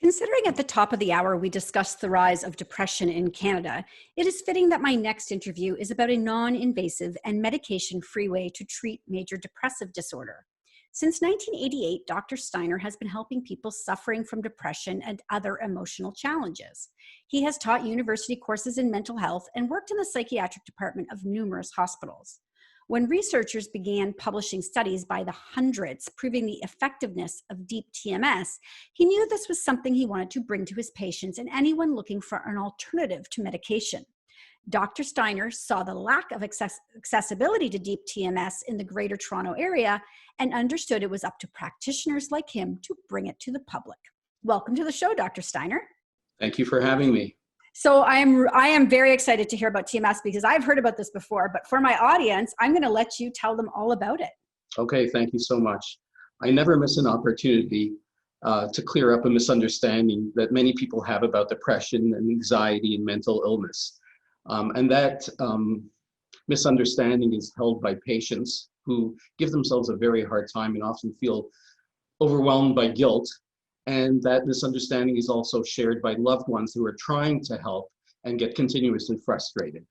Considering at the top of the hour we discussed the rise of depression in Canada, it is fitting that my next interview is about a non-invasive and medication-free way to treat major depressive disorder. Since 1988, Dr. Steiner has been helping people suffering from depression and other emotional challenges. He has taught university courses in mental health and worked in the psychiatric department of numerous hospitals. When researchers began publishing studies by the hundreds proving the effectiveness of deep TMS, he knew this was something he wanted to bring to his patients and anyone looking for an alternative to medication. Dr. Steiner saw the lack of accessibility to deep TMS in the Greater Toronto Area and understood it was up to practitioners like him to bring it to the public. Welcome to the show, Dr. Steiner. Thank you for having me. So I am very excited to hear about TMS because I've heard about this before, but for my audience, I'm going to let you tell them all about it. Okay, thank you so much. I never miss an opportunity to clear up a misunderstanding that many people have about depression and anxiety and mental illness. And that misunderstanding is held by patients who give themselves a very hard time and often feel overwhelmed by guilt. And that misunderstanding is also shared by loved ones who are trying to help and get continuously frustrated.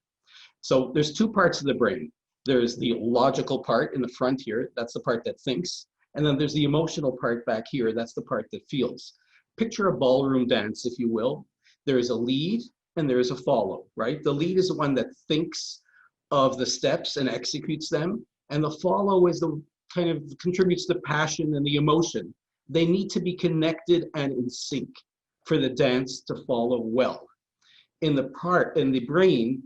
So there's two parts of the brain. There's the logical part in the front here, that's the part that thinks. And then there's the emotional part back here, that's the part that feels. Picture a ballroom dance, if you will. There is a lead and there is a follow, right? The lead is the one that thinks of the steps and executes them. And the follow is the kind of contributes the passion and the emotion. They need to be connected and in sync for the dance to follow well. In the brain,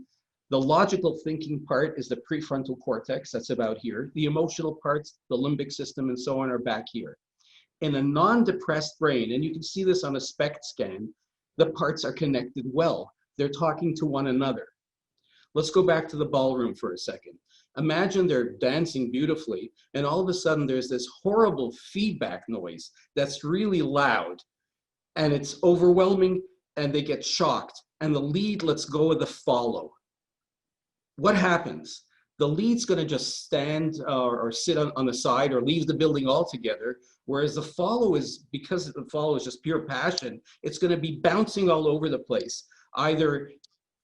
the logical thinking part is the prefrontal cortex, that's about here. The emotional parts, the limbic system and so on are back here. In a non-depressed brain, and you can see this on a SPECT scan, the parts are connected well. They're talking to one another. Let's go back to the ballroom for a second. Imagine they're dancing beautifully, and all of a sudden there's this horrible feedback noise that's really loud, and it's overwhelming, and they get shocked, and the lead lets go of the follow. What happens? The lead's going to just stand or sit on the side or leave the building altogether, whereas the follow is, because the follow is just pure passion, it's going to be bouncing all over the place, either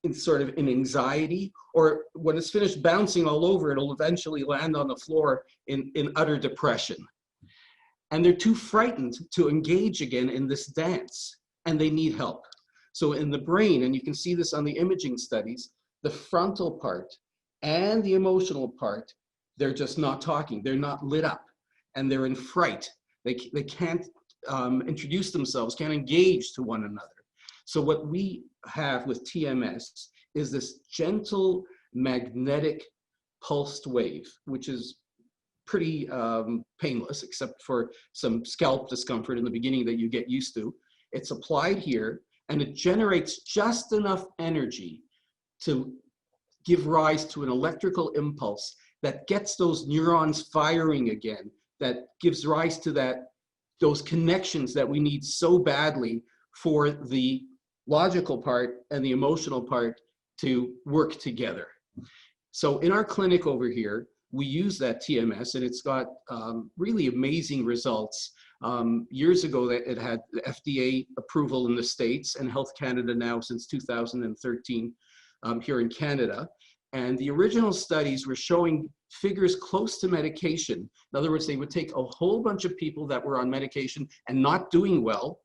in sort of in anxiety, or when it's finished bouncing all over, it'll eventually land on the floor in utter depression. And they're too frightened to engage again in this dance, and they need help. So in the brain, and you can see this on the imaging studies, the frontal part and the emotional part, they're just not talking, they're not lit up, and they're in fright. They can't introduce themselves, can't engage to one another. So what we have with TMS is this gentle magnetic pulsed wave, which is pretty painless, except for some scalp discomfort in the beginning that you get used to. It's applied here, and it generates just enough energy to give rise to an electrical impulse that gets those neurons firing again, that gives rise to those connections that we need so badly for the logical part and the emotional part to work together. So in our clinic over here, we use that TMS, and it's got really amazing results. Years ago, it had the FDA approval in the States and Health Canada now since 2013 here in Canada. And the original studies were showing figures close to medication. In other words, they would take a whole bunch of people that were on medication and not doing well.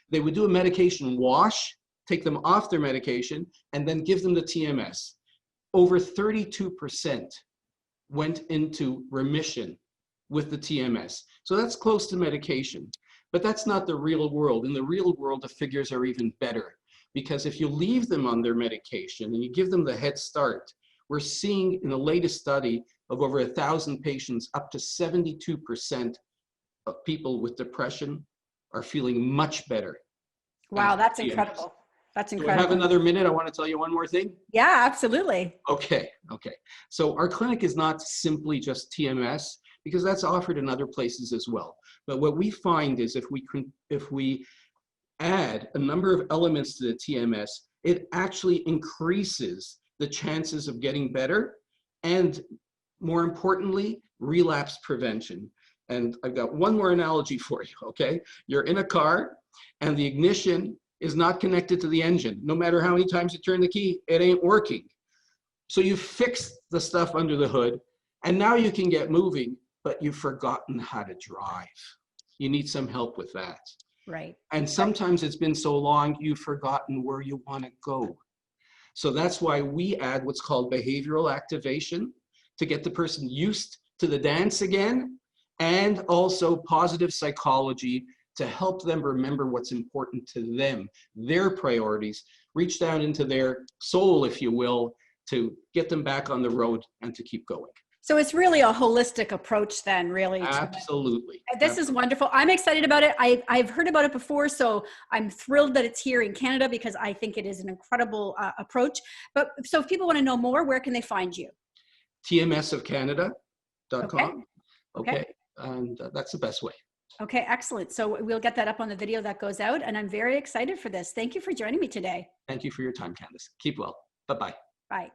They would do a medication wash, take them off their medication, and then give them the TMS. Over 32% went into remission with the TMS. So that's close to medication, but that's not the real world. In the real world, the figures are even better, because if you leave them on their medication and you give them the head start, we're seeing in the latest study of over 1,000 patients, up to 72% of people with depression are feeling much better. Wow, that's incredible. That's incredible. Do I have another minute? I want to tell you one more thing. Yeah, absolutely. Okay. So our clinic is not simply just TMS, because that's offered in other places as well. But what we find is if we add a number of elements to the TMS, it actually increases the chances of getting better, and more importantly, relapse prevention. And I've got one more analogy for you, okay? You're in a car and the ignition is not connected to the engine. No matter how many times you turn the key, it ain't working. So you fixed the stuff under the hood and now you can get moving, but you've forgotten how to drive. You need some help with that. Right. And sometimes it's been so long, you've forgotten where you want to go. So that's why we add what's called behavioral activation to get the person used to the dance again, and also positive psychology to help them remember what's important to them, their priorities, reach down into their soul, if you will, to get them back on the road and to keep going. So it's really a holistic approach then, really. Absolutely. This is wonderful. I'm excited about it. I've heard about it before, so I'm thrilled that it's here in Canada because I think it is an incredible approach. But so if people want to know more, where can they find you? TMSofcanada.com. Okay. And that's the best way. Okay, excellent. So we'll get that up on the video that goes out, and I'm very excited for this. Thank you for joining me today. Thank you for your time, Candace. Keep well. Bye-bye. Bye.